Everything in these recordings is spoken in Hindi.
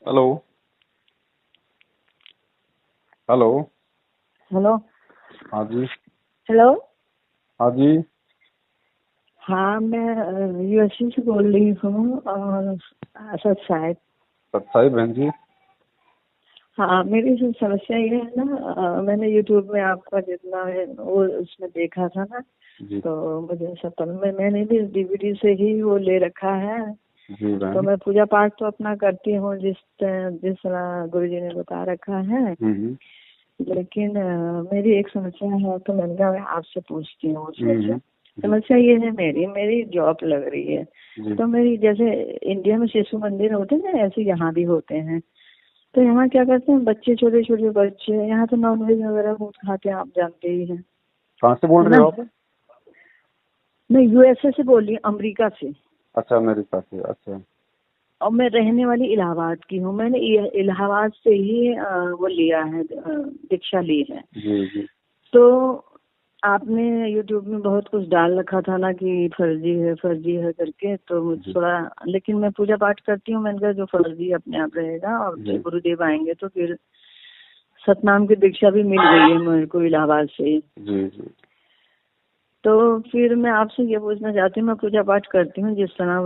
हेलो। हेलो। हेलो। हाँ जी। हेलो। हाँ जी। हाँ, मैं यूएसए से बोल रही हूँ और असद साहब। सत्साई बहन जी। हाँ, मेरी जो समस्या ये है ना, मैंने यूट्यूब में आपका जितना है वो उसमें देखा था ना, जी। तो मुझे सपन में मैंने भी डीवीडी से ही वो ले रखा है। जी तो बहन। मैं पूजा पाठ तो अपना करती हूँ जिस तरह गुरु जी ने बता रखा है। हम्म। लेकिन मेरी एक समस्या है, तो मैंने कहा मैं आपसे पूछती हूँ उसमें से। जी। समस्या ये है, मेरी जॉब लग रही है। जी। तो मेरी जैसे इंडिया में शिशु मंदिर होते हैं ना, ऐसे यहाँ भी होते हैं। तो यहाँ क्या करते हैं बच्चे, छोटे छोटे बच्चे यहाँ तो नॉनवेज वगैरह बहुत खाते हैं, आप जानते ही हैं, कहाँ से बोल है रहे ना। हो आप? मैं यूएसए से बोल रही हूँ, अमेरिका से। अच्छा, अमेरिका से। अच्छा। और मैं रहने वाली इलाहाबाद की हूँ। मैंने इलाहाबाद से ही वो लिया है, दीक्षा ली है। जी जी। तो आपने यूट्यूब में बहुत कुछ डाल रखा था ना कि फर्जी है करके, तो मुझे जी थोड़ा, लेकिन मैं पूजा पाठ करती हूँ। मैंने कहा जो फर्जी अपने आप रहेगा, और जी गुरुदेव आएंगे तो फिर सतनाम की दीक्षा भी मिल गई है मेरे को इलाहाबाद से। जी जी। तो फिर मैं आपसे ये पूछना चाहती हूँ, मैं पूजा पाठ करती हूँ जिस तरह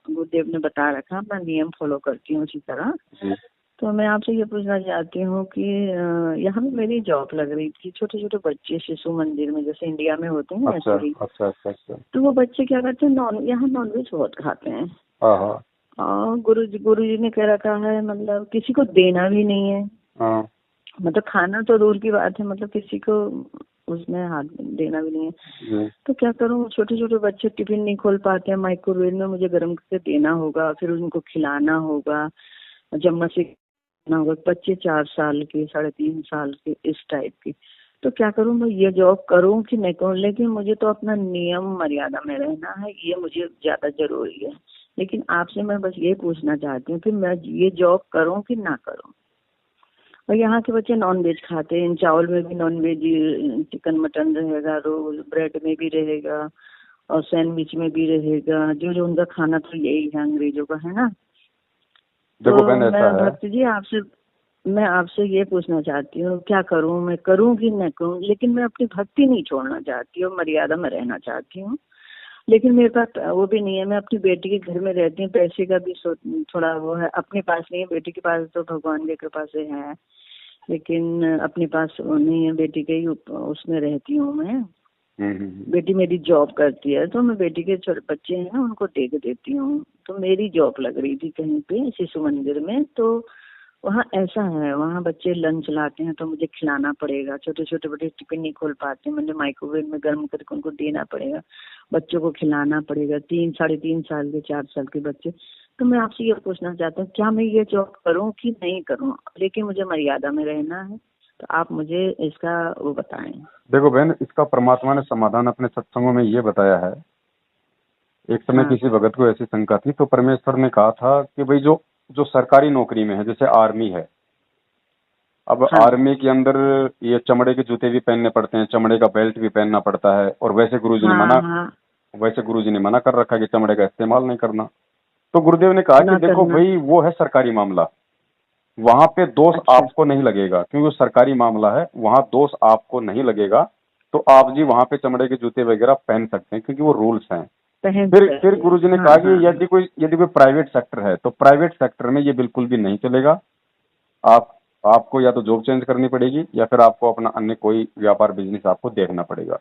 गुरुदेव ने बता रखा, मैं नियम फॉलो करती हूँ उसी तरह। जी। तो मैं आपसे ये पूछना चाहती हूँ कि यहाँ पे मेरी जॉब लग रही थी, छोटे छोटे बच्चे शिशु मंदिर में जैसे इंडिया में होते हैं अच्छा ऐसे ही। अच्छा अच्छा अच्छा। तो वो बच्चे क्या करते हैं, यहाँ नॉनवेज बहुत खाते हैं। हाँ हाँ। और गुरु जी ने कह रखा है, मतलब किसी को देना भी नहीं है। हाँ। मतलब खाना तो दूर की बात है, मतलब किसी को उसमें हाथ देना भी नहीं है। जी तो क्या करूँ, छोटे छोटे बच्चे टिफिन नहीं खोल पाते हैं, माइक्रोवेव में मुझे गर्म करके देना होगा, फिर उनको खिलाना होगा, चम्मच से खिलाना होगा। बच्चे 4 साल के, 3.5 साल के, इस टाइप के। तो क्या करूँ, मैं ये जॉब करूँ कि नहीं करूँ, लेकिन मुझे तो अपना नियम मर्यादा में रहना है, ये मुझे ज्यादा जरूरी है। लेकिन आपसे मैं बस ये पूछना चाहती हूँ कि मैं ये जॉब करूँ कि ना करूँ। और यहाँ के बच्चे नॉनवेज खाते हैं, चावल में भी नॉनवेज, चिकन मटन रहेगा, रोल ब्रेड में भी रहेगा, और सैंडविच में भी रहेगा। जो जो उनका खाना तो यही है अंग्रेजों का, है ना। देखो तो बहन, ऐसा मैं है। भक्ति जी मैं आपसे ये पूछना चाहती हूँ, क्या करूँ, मैं करूँ कि न करूँ। लेकिन मैं अपनी भक्ति नहीं छोड़ना चाहती हूँ, मर्यादा में रहना चाहती हूँ। लेकिन मेरे पास वो भी नहीं है, मैं अपनी बेटी के घर में रहती हूँ, पैसे का भी थोड़ा वो है, अपने पास नहीं है, बेटी के पास तो भगवान की कृपा से है। लेकिन अपने पास वो नहीं है, बेटी के ही उसमें रहती हूँ मैं। बेटी मेरी जॉब करती है, तो मैं बेटी के छोटे बच्चे हैं ना, उनको देख देती हूँ। तो मेरी जॉब लग रही थी कहीं पे शिशु मंदिर में। तो वहाँ ऐसा है, वहाँ बच्चे लंच लाते हैं तो मुझे खिलाना पड़ेगा। छोटे छोटे बच्चे टिफिन नहीं खोल पाते, मुझे माइक्रोवेव में गर्म करके उनको देना पड़ेगा, बच्चों को खिलाना पड़ेगा। 3 साढ़े 3 साल के, 4 साल के बच्चे। तो मैं आपसे ये पूछना चाहता हूँ, क्या मैं ये जॉब करूँ कि नहीं करूँ, लेकिन मुझे मर्यादा में रहना है। तो आप मुझे इसका वो बताएं। देखो बहन, इसका परमात्मा ने समाधान अपने सत्संगों में ये बताया है। एक समय हाँ किसी भगत को ऐसी शंका थी, तो परमेश्वर ने कहा था कि भाई जो जो सरकारी नौकरी में है, जैसे आर्मी है, अब हाँ आर्मी के अंदर ये चमड़े के जूते भी पहनने पड़ते हैं, चमड़े का बेल्ट भी पहनना पड़ता है, और हाँ हाँ। वैसे गुरुजी ने मना कर रखा है कि चमड़े का इस्तेमाल नहीं करना। तो गुरुदेव ने कहा कि ना देखो करना। भाई, वो है सरकारी मामला, वहां पे दोष अच्छा। आपको नहीं लगेगा, क्योंकि वो सरकारी मामला है, वहां दोष आपको नहीं लगेगा। तो आप जी वहां पे चमड़े के जूते वगैरह पहन सकते हैं, क्योंकि वो रूल्स हैं। पहन फिर सकते हैं, गुरुजी ने हाँ कहा हाँ कि हाँ। यदि कोई प्राइवेट सेक्टर है, तो प्राइवेट सेक्टर में ये बिल्कुल भी नहीं चलेगा। आप आपको या तो जॉब चेंज करनी पड़ेगी, या फिर आपको अपना अन्य कोई व्यापार बिजनेस आपको देखना पड़ेगा।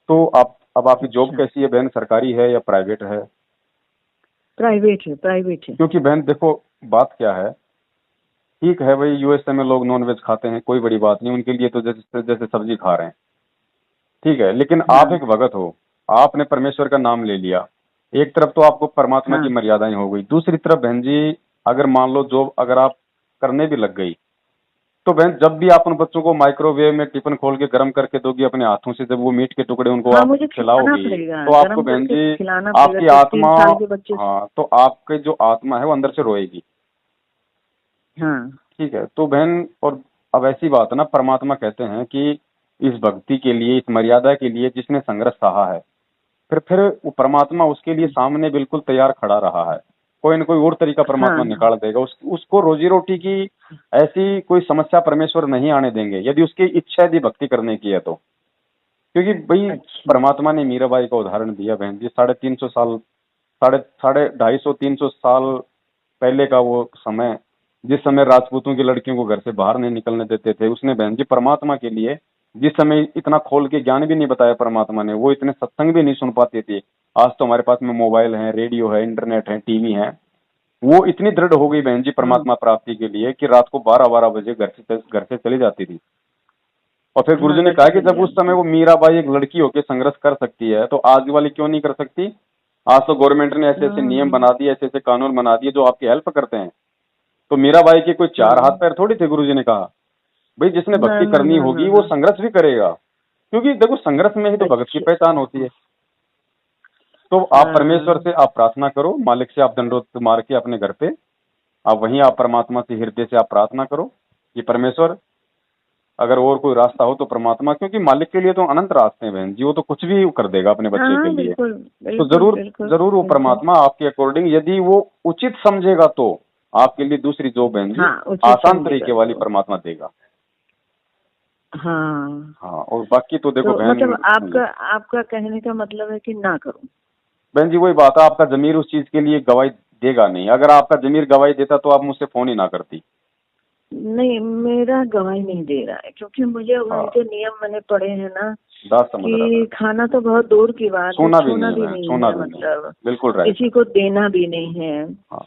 तो आप अब आपकी जॉब अच्छा, कैसी है बहन, सरकारी है या प्राइवेट है? प्राइवेट है, प्राइवेट है। क्योंकि बहन देखो, बात क्या है, ठीक है भाई, यूएसए में लोग नॉनवेज खाते हैं, कोई बड़ी बात नहीं, उनके लिए तो जैसे जैसे सब्जी खा रहे हैं, ठीक है। लेकिन आप हाँ एक भगत हो, आपने परमेश्वर का नाम ले लिया, एक तरफ तो आपको परमात्मा की हाँ। मर्यादाएं हो गई, दूसरी तरफ बहन जी, अगर मान लो जॉब अगर आप करने भी लग गई, तो बहन जब भी आप उन बच्चों को माइक्रोवेव में टिफिन खोल के गर्म करके दोगी अपने हाथों से, जब वो मीट के टुकड़े उनको हाँ, आप मुझे खिलाना खिलाओगी, पड़ेगा, तो आपको गरम बहन करके जी, खिलाना पड़ेगा। आपकी तो तीन आत्मा, साल के बच्चे। हाँ, तो आपकी जो आत्मा है वो अंदर से रोएगी, हाँ। ठीक है। तो बहन, और अब ऐसी बात है ना, परमात्मा कहते हैं कि इस भक्ति के लिए, इस मर्यादा के लिए जिसने संघर्ष सहा है, फिर वो परमात्मा उसके लिए सामने बिल्कुल तैयार खड़ा रहा है। कोई न कोई और तरीका परमात्मा हाँ निकाल देगा। उसको रोजी रोटी की ऐसी कोई समस्या परमेश्वर नहीं आने देंगे, यदि उसकी इच्छा यदि भक्ति करने की है तो। क्योंकि भाई अच्छा परमात्मा ने मीराबाई का उदाहरण दिया बहन जी, 350 साल, साढ़े साढ़े 250-300 साल पहले का वो समय, जिस समय राजपूतों की लड़कियों को घर से बाहर नहीं निकलने देते थे, उसने बहन जी परमात्मा के लिए जिस समय इतना खोल के ज्ञान भी नहीं बताया परमात्मा ने, वो इतने सत्संग भी नहीं सुन पाते थे। आज तो हमारे पास में मोबाइल है, रेडियो है, इंटरनेट है, टीवी है। वो इतनी दृढ़ हो गई बहन जी हाँ परमात्मा प्राप्ति के लिए कि रात को 12-12 बजे घर से चली जाती थी। और फिर गुरुजी हाँ, ने घर कहा से कि चली जब उस समय जाती। वो मीराबाई एक लड़की होकर संघर्ष कर सकती है, तो आज वाली क्यों नहीं कर सकती? आज तो गवर्नमेंट ने ऐसे ऐसे नियम हाँ बना दिए, ऐसे ऐसे कानून बना दिए जो आपकी हेल्प करते हैं। तो मीराबाई के कोई चार हाथ हाँ, पैर थोड़ी थे। गुरुजी ने कहा भाई जिसने ना भक्ति ना करनी ना ना होगी वो ना। संघर्ष भी करेगा, क्योंकि देखो संघर्ष में ही तो भगत की अच्छा। पहचान होती है। तो आप परमेश्वर हाँ से आप प्रार्थना करो, मालिक से आप दंडोत मार के अपने घर पे आप वहीं आप परमात्मा से हृदय से आप प्रार्थना करो कि परमेश्वर अगर और कोई रास्ता हो तो परमात्मा, क्योंकि मालिक के लिए तो अनंत रास्ते हैं बहन जी, वो तो कुछ भी कर देगा अपने हाँ बच्चे के हाँ, लिए। बिल्कुल तो बिल्कुल जरूर बिल्कुल जरूर वो बिल्कुल। परमात्मा आपके अकॉर्डिंग यदि वो उचित समझेगा तो आपके लिए दूसरी जो बहन जी हाँ, उचित आसान समझेगा तरीके वाली तो। परमात्मा देगा। हाँ, हाँ, और बाकी तो देखो तो बहन मतलब सुनिए आपका आपका कहने का मतलब है कि ना करूं। बहन जी, वही बात है, आपका जमीर उस चीज के लिए गवाही देगा नहीं। अगर आपका जमीर गवाही देता तो आप मुझसे फोन ही ना करती। नहीं, मेरा गवाही नहीं दे रहा है, क्योंकि मुझे हाँ, उनके नियम मैंने पढ़े हैं ना, दास समझ रहा कि मैं। खाना तो बहुत दूर की बात है, सोना भी छूना नहीं भी बहन, नहीं सोना है, भी नहीं। मतलब बिल्कुल राइट किसी है। को देना भी नहीं है। हाँ,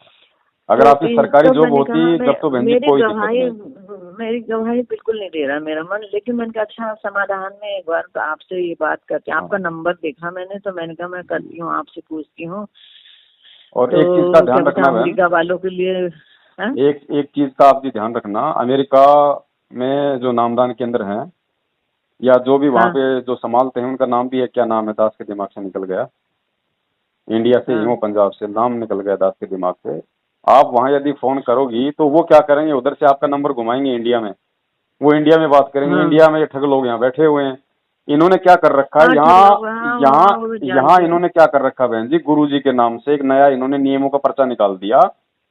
अगर तो आपकी सरकारी तो जॉब मैंने कहा, होती मैं तब तो बहन जी मेरी कोई दिक्कत गवाही नहीं। मेरी गवाही बिल्कुल नहीं दे रहा मेरा मन। लेकिन मैंने कहा अच्छा समाधान में एक बार तो आपसे ये बात करते हैं। आपका हाँ, नंबर देखा मैंने, तो मैंने कहा मैं करती हूँ, आपसे पूछती हूँ। और एक चीज का तो क्या ध्यान पता रखना बहन, अमेरिका वालों के लिए। हाँ एक एक चीज का आप भी ध्यान रखना, अमेरिका में जो नामदान केंद्र हैं या जो भी वहाँ हाँ पे जो संभालते हैं, उनका नाम भी है, क्या नाम है, दास के दिमाग से निकल गया। इंडिया से ही हाँ। हूँ, पंजाब से, नाम निकल गया दास के दिमाग से। आप वहाँ यदि फोन करोगी तो वो क्या करेंगे, उधर से आपका नंबर घुमाएंगे इंडिया में। वो इंडिया में बात करेंगे, हाँ इंडिया में ये ठग लोग यहाँ बैठे हुए हैं। इन्होंने क्या कर रखा है हाँ, ठग यहाँ, लोग, हाँ यहाँ हाँ, वो तो यहाँ जानते हैं। इन्होंने क्या कर रखा है बहन जी, गुरुजी के नाम से एक नया इन्होंने नियमों का पर्चा निकाल दिया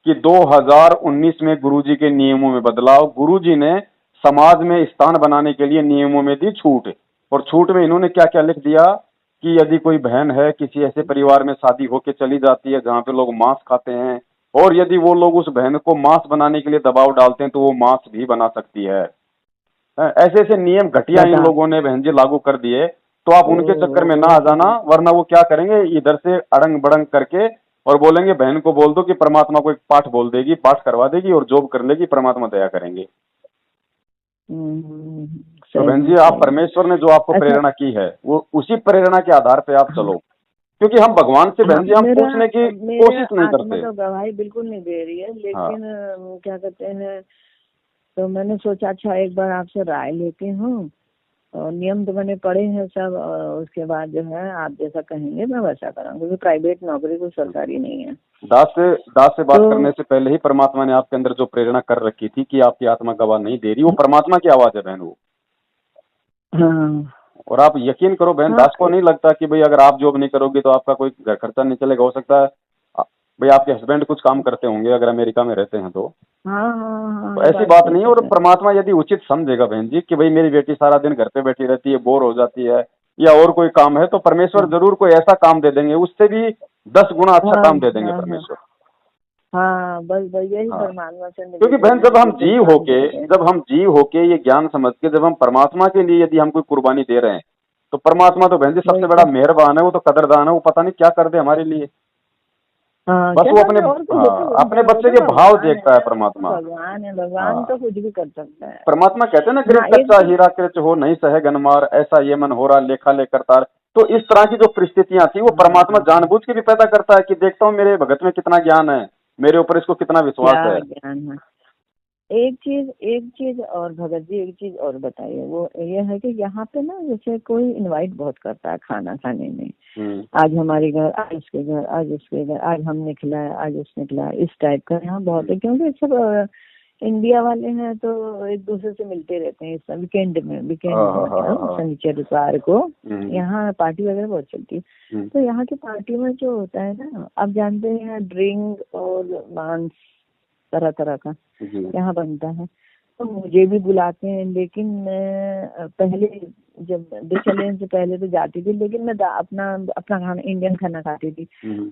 कि 2019 में गुरुजी के नियमों में बदलाव। गुरुजी ने समाज में स्थान बनाने के लिए नियमों में दी छूट, और छूट में इन्होंने क्या क्या लिख दिया कि यदि कोई बहन है किसी ऐसे परिवार में शादी होके चली जाती है जहाँ पे लोग मांस खाते हैं, और यदि वो लोग उस बहन को मांस बनाने के लिए दबाव डालते हैं तो वो मांस भी बना सकती है। ऐसे ऐसे नियम घटिया इन बताओ। लोगों ने बहन जी लागू कर दिए। तो आप उनके चक्कर में ना आ जाना, ओ, वरना वो क्या करेंगे इधर से अड़ंग बड़ंग करके और बोलेंगे बहन को बोल दो कि परमात्मा को एक पाठ बोल देगी, पाठ करवा देगी और जॉब कर लेगी, परमात्मा दया करेंगे। तो बहन सही जी आप सही। परमेश्वर ने जो आपको अच्छा। प्रेरणा की है वो उसी प्रेरणा के आधार पे आप हाँ चलो, क्योंकि हम भगवान से हाँ, बहन जी हम मेरा पूछने की मेरा कोशिश नहीं आत्मा करते। तो गवाही बिल्कुल नहीं दे रही है, हाँ, लेकिन क्या कहते हैं, तो मैंने सोचा अच्छा एक बार आपसे राय लेती हूँ। और नियम तो मैंने पढ़े हैं सब, और उसके बाद जो है आप जैसा कहेंगे मैं वैसा करूँगी, क्योंकि प्राइवेट नौकरी कोई सरकारी नहीं है। दास से बात करने तो से पहले ही परमात्मा ने आपके अंदर जो प्रेरणा कर रखी थी कि आपकी आत्मा गवाह नहीं दे रही, वो परमात्मा की आवाज है बहन वो। हाँ और आप यकीन करो बहन, हाँ दास को नहीं लगता कि भाई अगर आप जॉब नहीं करोगे तो आपका कोई घर खर्चा नहीं चलेगा। हो सकता है भाई आपके हस्बैंड कुछ काम करते होंगे अगर अमेरिका में रहते हैं हाँ हाँ हाँ, तो ये ऐसी बात बात सही नहीं है। कह और रहे हैं। परमात्मा यदि उचित समझेगा बहन जी कि भाई मेरी बेटी सारा दिन घर पे बैठी रहती है, बोर हो जाती है, या और कोई काम है, तो परमेश्वर हाँ जरूर कोई ऐसा काम दे देंगे, उससे भी 10 गुना अच्छा हाँ काम दे देंगे हाँ हाँ परमेश्वर। हाँ, बस बस यही हाँ, परमात्मा से क्योंकि निवेदन बहन है कि कुछ काम दे दे। जब हम जीव होके ये ज्ञान समझ के जब हम परमात्मा के लिए यदि हम कोई कुर्बानी दे रहे हैं, तो परमात्मा तो बहन जी सबसे वही बड़ा तो। मेहरबान है, वो तो कदरदान है, वो पता नहीं क्या कर दे हमारे लिए। हाँ, बस क्या वो अपने, करते, और तो वो हाँ, अपने वो बच्चे तो के भाव भगवान देखता है है, वो तो परमात्मा। भगवान है, भगवान हाँ, तो कुछ भी कर सकता है। परमात्मा कहते हैं ना, कृत हाँ एक कच्चा चीज। हीरा कृत हो नहीं सहे गनमार, ऐसा ये मन हो रहा लेखा लेकर तार। तो इस तरह की जो परिस्थितियां थी वो परमात्मा हाँ, जानबूझ के भी पैदा करता है कि देखता हूँ मेरे भगत में कितना ज्ञान है, मेरे ऊपर इसको कितना विश्वास क्या है। ज्ञान है। एक चीज और भगत जी, एक चीज और बताइए, वो ये है कि यहाँ पे ना जैसे कोई इनवाइट बहुत करता है खाना खाने में। हम्म, आज हमारे घर, आज उसके घर, आज उसके घर, आज हमने खिलाया, आज उसने खिलाया, इस टाइप का यहाँ बहुत है, क्योंकि सब इंडिया वाले हैं तो एक दूसरे से मिलते रहते हैं इस वीकेंड में शनिचर इतवार को यहाँ पार्टी वगैरह बहुत चलती है। तो यहाँ की पार्टी में जो होता है ना, आप जानते हैं ड्रिंक और मांस तरह तरह का यहाँ बनता है। तो मुझे भी बुलाते हैं, लेकिन मैं पहले जब चले से पहले तो जाती थी, लेकिन मैं अपना खाना इंडियन खाना खाती थी,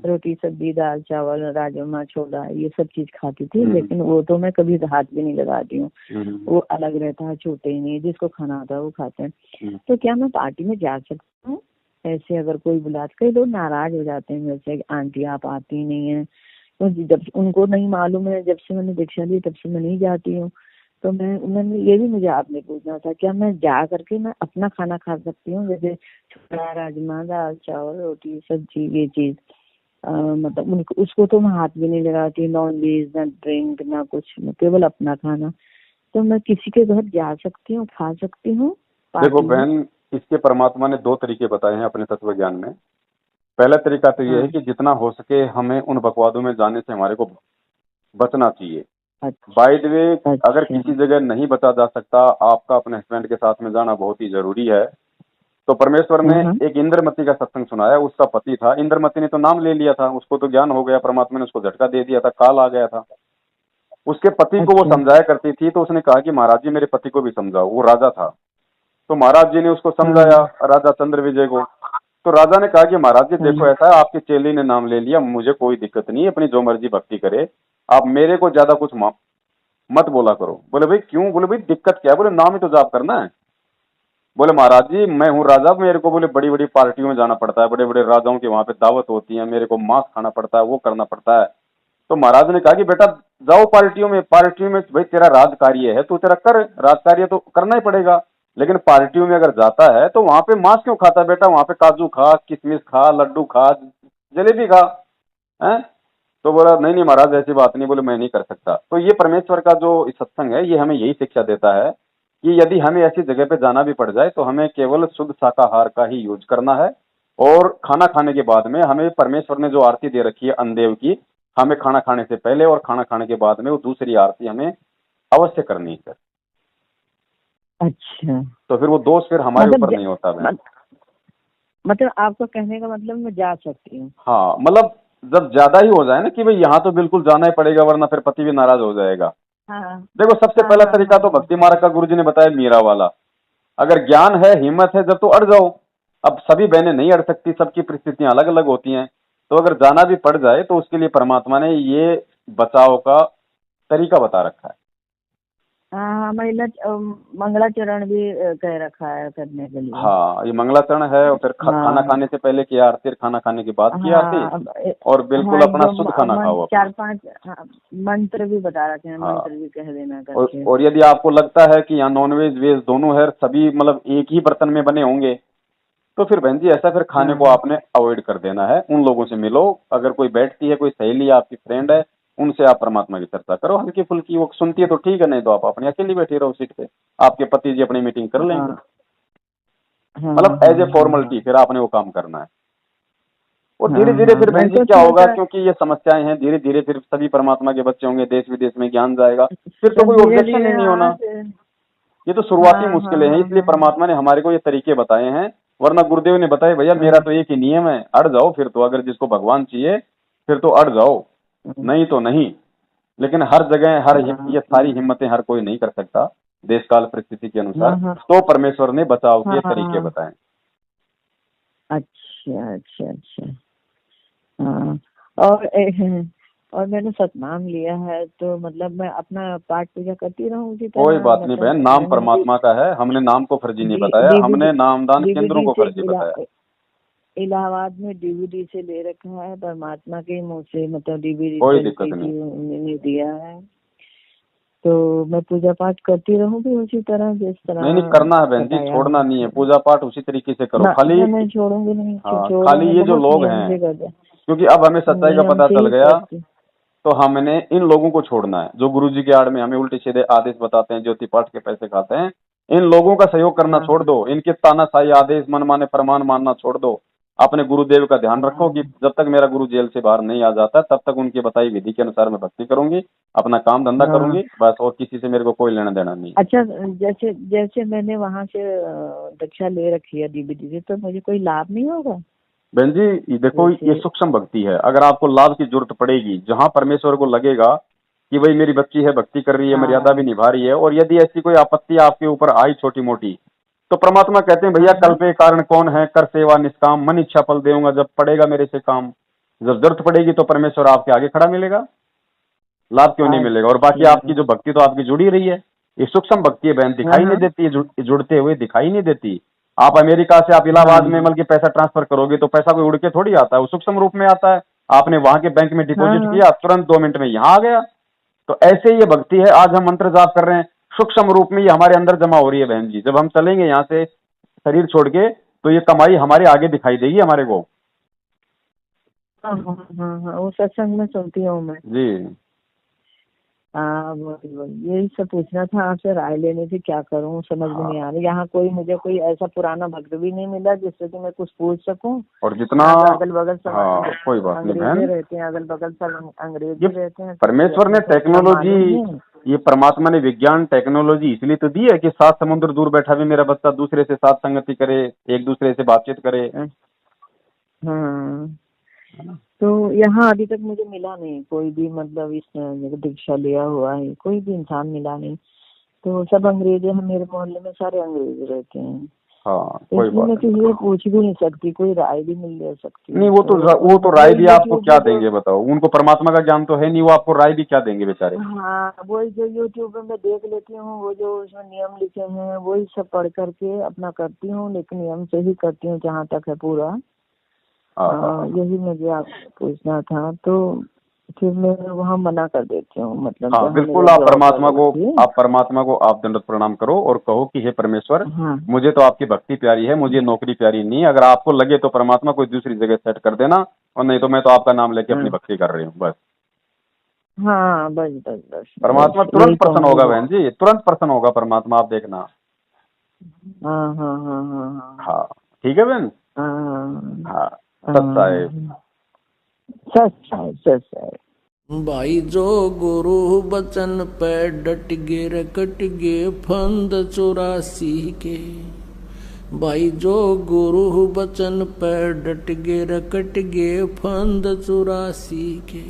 रोटी सब्जी दाल चावल राजमा छोला ये सब चीज खाती थी। लेकिन वो तो मैं कभी हाथ भी नहीं लगाती हूँ, वो अलग रहता है, छूटे ही नहीं, जिसको खाना आता है वो खाते हैं। तो क्या मैं पार्टी में जा सकती हूँ ऐसे अगर कोई बुलाते? कई लोग नाराज हो जाते हैं मेरे से, आंटी आप आती नहीं है। तो जब उनको नहीं मालूम है, जब से मैंने दीक्षा ली तब से मैं नहीं जाती हूँ। तो मैंने ये भी मुझे आपने पूछना था, क्या मैं जा करके मैं अपना खाना खा सकती हूँ, जैसे छोला राजमा दाल चावल रोटी सब्जी ये चीज, मतलब उसको तो मैं हाथ भी नहीं लगाती, नॉन वेज ना ड्रिंक ना कुछ, केवल अपना खाना। तो मैं किसी के घर जा सकती हूँ, खा सकती हूँ? देखो बहन, इसके परमात्मा ने 2 तरीके बताए हैं अपने तत्व ज्ञान में। पहला तरीका तो ये है कि जितना हो सके हमें उन बकवादों में जाने से हमारे को बचना चाहिए। बाय द वे, अगर किसी जगह नहीं बचा जा सकता, आपका अपने हस्बैंड के साथ में जाना बहुत ही जरूरी है। तो परमेश्वर ने एक इंद्रमती का सत्संग सुनाया। उसका पति था, इंद्रमती ने तो नाम ले लिया था, उसको तो ज्ञान हो गया, परमात्मा ने उसको झटका दे दिया था, काल आ गया था। उसके पति को वो समझाया करती थी, तो उसने कहा कि महाराज जी मेरे पति को भी समझाओ। वो राजा था, तो महाराज जी ने उसको समझाया, राजा चंद्र विजय को। तो राजा ने कहा कि महाराज जी देखो ऐसा है, आपके चेले ने नाम ले लिया, मुझे कोई दिक्कत नहीं, अपनी जो मर्जी भक्ति करे, आप मेरे को ज्यादा कुछ मत बोला करो। बोले भाई क्यों? बोले भाई दिक्कत क्या है? बोले नाम ही तो जाप करना है। बोले महाराज जी मैं हूँ राजा, मेरे को बोले बड़ी बड़ी पार्टियों में जाना पड़ता है, बड़े बड़े राजाओं की वहां पे दावत होती है, मेरे को मांस खाना पड़ता है, वो करना पड़ता है। तो महाराज ने कहा कि बेटा जाओ पार्टियों में भाई तेरा राज कार्य है, तू तेरा कर, राज कार्य तो करना ही पड़ेगा। लेकिन पार्टियों में अगर जाता है तो वहां पे मांस क्यों खाता है बेटा? वहां पे काजू खा, किशमिश खा, लड्डू खा, जलेबी खा, है? तो बोला नहीं नहीं महाराज ऐसी बात नहीं, बोले मैं नहीं कर सकता। तो ये परमेश्वर का जो सत्संग है ये हमें यही शिक्षा देता है कि यदि हमें ऐसी जगह पे जाना भी पड़ जाए तो हमें केवल शुद्ध शाकाहार का ही यूज करना है। और खाना खाने के बाद में हमें परमेश्वर ने जो आरती दे रखी है अन्नदेव की, हमें खाना खाने से पहले और खाना खाने के बाद में वो दूसरी आरती हमें अवश्य करनी है। अच्छा, तो फिर वो दोष फिर हमारे ऊपर नहीं होता है। मतलब आपको कहने का मतलब मैं जा सकती हूँ? हाँ, मतलब जब ज्यादा ही हो जाए ना कि भाई यहाँ तो बिल्कुल जाना ही पड़ेगा वरना फिर पति भी नाराज हो जाएगा। देखो सबसे पहला तरीका तो भक्ति मार्ग का गुरु जी ने बताया मीरा वाला। अगर ज्ञान है हिम्मत है जब तो अड़ जाओ। अब सभी बहनें नहीं अड़ सकती, सबकी परिस्थितियां अलग अलग होती हैं। तो अगर जाना भी पड़ जाए तो उसके लिए परमात्मा ने ये बचाव का तरीका बता रखा है। हाँ, मंगलाचरण भी कह रखा है करने के लिए। हाँ, ये मंगलाचरण है। और फिर खाना खाने से पहले की आरती, खाना खाने के बाद की आरती, और बिल्कुल अपना शुद्ध खाना खाओ। 4-5 मंत्र भी बता रखे हैं, मंत्र भी कह देना करके। और यदि आपको लगता है कि यहाँ नॉनवेज वेज दोनों है, सभी मतलब एक ही बर्तन में बने होंगे, तो फिर बहन जी ऐसा फिर खाने को आपने अवॉइड कर देना है। उन लोगों से मिलो, अगर कोई बैठती है, कोई सहेली आपकी फ्रेंड है, उनसे आप परमात्मा की चर्चा करो हल्की फुल्की। वो सुनती है तो ठीक है, नहीं तो आप अपनी अकेली बैठी रहो सीट पे, आपके पति जी अपनी मीटिंग कर लेंगे। मतलब एज ए फॉर्मेलिटी फिर आपने वो काम करना है। और धीरे धीरे फिर बहन जी क्या होगा, क्योंकि ये समस्याएं हैं, धीरे धीरे फिर सभी परमात्मा के बच्चे होंगे, देश विदेश में ज्ञान जाएगा, फिर तो कोई ऑब्जेक्शन ही नहीं होना। ये तो शुरुआती मुश्किलें हैं, इसलिए परमात्मा ने हमारे को ये तरीके बताए हैं। वरना गुरुदेव ने बताया भैया मेरा तो एक ही नियम है, अड़ जाओ फिर तो, अगर जिसको भगवान चाहिए फिर तो अड़ जाओ, नहीं तो नहीं। लेकिन हर जगह ये सारी हिम्मतें हर कोई नहीं कर सकता, देश काल परिस्थिति के अनुसार। तो परमेश्वर ने बचाव के तरीके बताए। अच्छा अच्छा अच्छा। हाँ, और मैंने सतनाम लिया है तो मतलब मैं अपना पाठ पूजा करती रहूं उसी तरह? कोई बात नहीं बहन, नाम परमात्मा का है, हमने नाम को फर्जी नहीं बताया, हमने नामदान केंद्रों को फर्जी बताया। इलाहाबाद में डीवीडी से ले रखा है, परमात्मा के मुंह से, मतलब डीवीडी कोई दिक्कत नहीं, उन्होंने दिया है। तो मैं पूजा पाठ करती रहूंगी उसी तरह जिस तरह? नहीं करना है बहन जी, छोड़ना नहीं है, पूजा पाठ उसी तरीके से करो। खाली मैं छोड़ूंगी नहीं। खाली ये जो लोग हैं, क्योंकि अब हमें सच्चाई का पता चल गया, तो हमने इन लोगों को छोड़ना है जो गुरुजी के आड़ में हमें उल्टे सीधे आदेश बताते हैं, ज्योति पाठ के पैसे खाते हैं। इन लोगों का सहयोग करना छोड़ दो, इनके तानाशाही आदेश मनमाने फरमान मानना छोड़ दो। अपने गुरुदेव का ध्यान रखो कि जब तक मेरा गुरु जेल से बाहर नहीं आ जाता तब तक उनकी बताई विधि के अनुसार मैं भक्ति करूंगी, अपना काम धंधा हाँ। करूंगी बस, और किसी से मेरे को कोई लेना देना नहीं। अच्छा, जैसे जैसे मैंने वहां से दीक्षा ले रखी है डीबीटी से, तो मुझे कोई लाभ नहीं होगा? बहन जी ये देखो, ये जैसे सूक्ष्म भक्ति है। अगर आपको लाभ की जरूरत पड़ेगी, जहां परमेश्वर को लगेगा कि भाई मेरी बच्ची है, भक्ति कर रही है, मर्यादा भी हाँ निभा रही है, और यदि ऐसी कोई आपत्ति आपके ऊपर आई छोटी मोटी, तो परमात्मा कहते हैं भैया हाँ कल पे कारण कौन है, कर सेवा निष्काम, मन इच्छा फल देऊंगा जब पड़ेगा मेरे से काम। जब जरूरत पड़ेगी तो परमेश्वर आपके आगे खड़ा मिलेगा, लाभ क्यों नहीं मिलेगा। और बाकी आपकी अच्छा। जो भक्ति तो आपकी जुड़ी रही है, ये सूक्ष्म भक्ति है बहन, हाँ दिखाई नहीं हाँ देती है, जुड़ते हुए दिखाई नहीं देती। आप अमेरिका से आप इलाहाबाद में हाँ मतलब कि पैसा ट्रांसफर करोगे तो पैसा कोई उड़ के थोड़ी आता है, वो सूक्ष्म रूप में आता है। आपने वहां के बैंक में हाँ डिपॉजिट हाँ किया, तुरंत 2 मिनट में यहाँ आ गया। तो ऐसे ही ये भक्ति है। आज हम मंत्र जाप कर रहे हैं, सूक्ष्म रूप में ये हमारे अंदर जमा हो रही है बहन जी। जब हम चलेंगे यहाँ से शरीर छोड़ के, तो ये कमाई हमारे आगे दिखाई देगी हमारे को। हाँ हाँ हाँ हाँ, वो सत्संग में सुनती हूँ मैं। जी हाँ वही यही सब पूछना था आपसे, राय लेनी थी, क्या करूँ समझ में नहीं आ रही। यहाँ कोई मुझे कोई ऐसा पुराना भक्त भी नहीं मिला जिससे कि मैं कुछ पूछ सकूं। और जितना, अगल बगल सब हाँ कोई बात नहीं अंग्रेजे बहन, रहते हैं, अगल बगल सब अंग्रेज ये भी रहते हैं, तो परमेश्वर ने मुझे तो उतना मालूम टेक्नोलॉजी, नहीं है। ये परमात्मा ने विज्ञान टेक्नोलॉजी इसलिए तो दी है कि 7 समुद्र दूर बैठा भी मेरा बच्चा दूसरे से साथ संगति करे, एक दूसरे से बातचीत करे। हाँ, तो यहाँ अभी तक मुझे मिला नहीं कोई भी, मतलब इस दीक्षा लिया हुआ है कोई भी इंसान मिला नहीं। तो सब अंग्रेज है, मेरे मोहल्ले में सारे अंग्रेज रहते हैं। हाँ तो कोई इसलिए बात मैं नहीं। किसी से पूछ भी नहीं सकती, कोई राय भी नहीं ले सकती। नहीं वो तो राय भी आपको क्या देंगे बताओ, उनको परमात्मा का ज्ञान तो है नहीं, वो आपको राय भी क्या देंगे बेचारे। हाँ, वही जो यूट्यूब में देख लेती हूँ, वो जो उसमें नियम लिखे हैं वही सब पढ़ करके अपना करती हूँ, लेकिन नियम से ही करती हूँ जहाँ तक है पूरा। यही मुझे आपसे पूछना था, तो फिर मैं वहाँ मना कर देती हूँ, मतलब हाँ जहाँ बिल्कुल, मेरा आप जॉब परमात्मा को, वगैरह थी। आप परमात्मा को आप दंडवत प्रणाम करो और कहो कि हे परमेश्वर, हाँ मुझे तो आपकी भक्ति प्यारी है, मुझे नौकरी प्यारी नहीं है। अगर आपको लगे तो परमात्मा कोई दूसरी जगह सेट कर देना, और नहीं तो मैं तो आपका नाम लेके अपनी हाँ भक्ति कर रही हूँ बस। हाँ, बस बस बस परमात्मा बस यही तुरंत प्रसन्न होगा कहूँगी। बहन जी, तुरंत प्रसन्न होगा परमात्मा, आप देखना। हाँ हाँ हाँ हाँ हाँ हाँ ठीक है बहन। हाँ हाँ सच है। सच है, सच है। भाई जो गुरु बचन पे डट गे रकट गे फंद 84 के। भाई जो गुरु बचन पे डट गे रकट गे फंद 84 के।